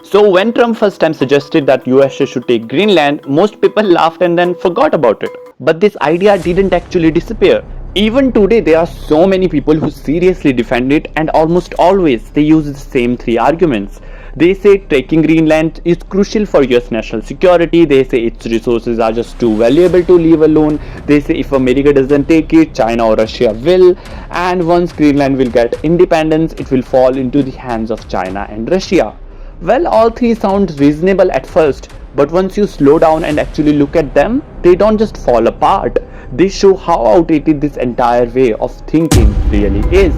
So when Trump first time suggested that USA should take Greenland, most people laughed and then forgot about it. But this idea didn't actually disappear. Even today there are so many people who seriously defend it, and almost always they use the same three arguments. They say taking Greenland is crucial for US national security. They say its resources are just too valuable to leave alone. They say if America doesn't take it, China or Russia will. And once Greenland will get independence, it will fall into the hands of China and Russia. Well, all three sound reasonable at first, but once you slow down and actually look at them, they don't just fall apart. They show how outdated this entire way of thinking really is.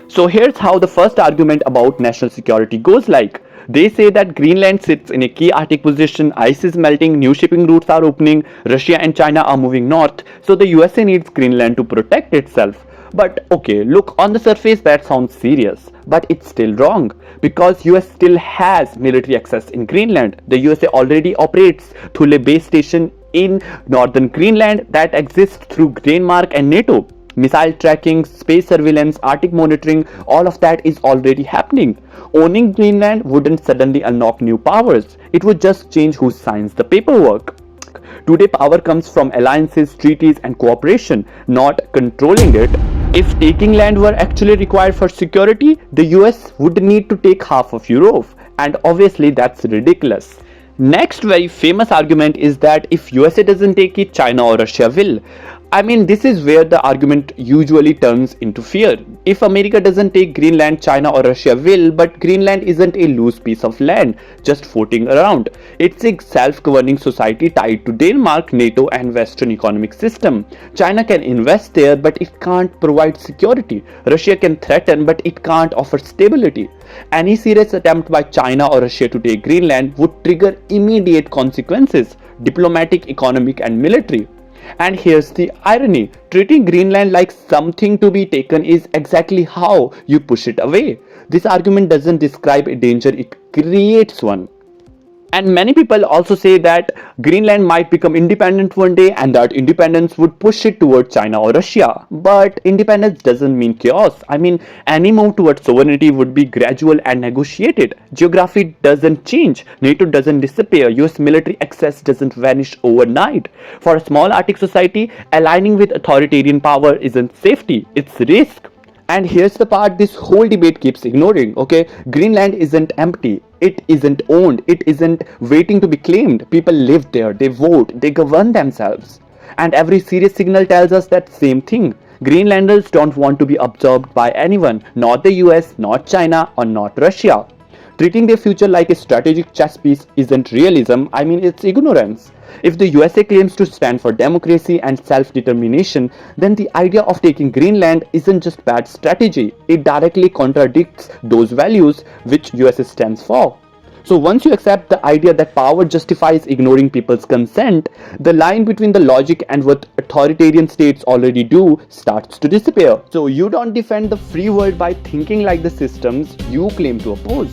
So here's how the first argument about national security goes like. They say that Greenland sits in a key Arctic position, ice is melting, new shipping routes are opening, Russia and China are moving north, so the USA needs Greenland to protect itself. But okay, look, on the surface that sounds serious, but it's still wrong, because US still has military access in Greenland. The USA already operates Thule base station in northern Greenland that exists through Denmark and NATO. Missile tracking, space surveillance, Arctic monitoring, all of that is already happening. Owning Greenland wouldn't suddenly unlock new powers. It would just change who signs the paperwork. Today, power comes from alliances, treaties, and cooperation, not controlling it. If taking land were actually required for security, the US would need to take half of Europe, and obviously that's ridiculous. Next very famous argument is that if USA doesn't take it, China or Russia will. I mean, this is where the argument usually turns into fear. If America doesn't take Greenland, China or Russia will, but Greenland isn't a loose piece of land just floating around. It's a self-governing society tied to Denmark, NATO and Western economic system. China can invest there, but it can't provide security. Russia can threaten, but it can't offer stability. Any serious attempt by China or Russia to take Greenland would trigger immediate consequences, diplomatic, economic and military. And here's the irony, treating Greenland like something to be taken is exactly how you push it away. This argument doesn't describe a danger, it creates one. And many people also say that Greenland might become independent one day and that independence would push it towards China or Russia. But independence doesn't mean chaos. I mean, any move towards sovereignty would be gradual and negotiated. Geography doesn't change. NATO doesn't disappear. US military access doesn't vanish overnight. For a small Arctic society, aligning with authoritarian power isn't safety, it's risk. And here's the part this whole debate keeps ignoring, okay? Greenland isn't empty. It isn't owned. It isn't waiting to be claimed. People live there. They vote. They govern themselves. And every serious signal tells us that same thing. Greenlanders don't want to be absorbed by anyone. Not the US, not China, or not Russia. Treating their future like a strategic chess piece isn't realism. I mean, it's ignorance. If the USA claims to stand for democracy and self-determination, then the idea of taking Greenland isn't just bad strategy. It directly contradicts those values which USA stands for. So once you accept the idea that power justifies ignoring people's consent, the line between the logic and what authoritarian states already do starts to disappear. So you don't defend the free world by thinking like the systems you claim to oppose.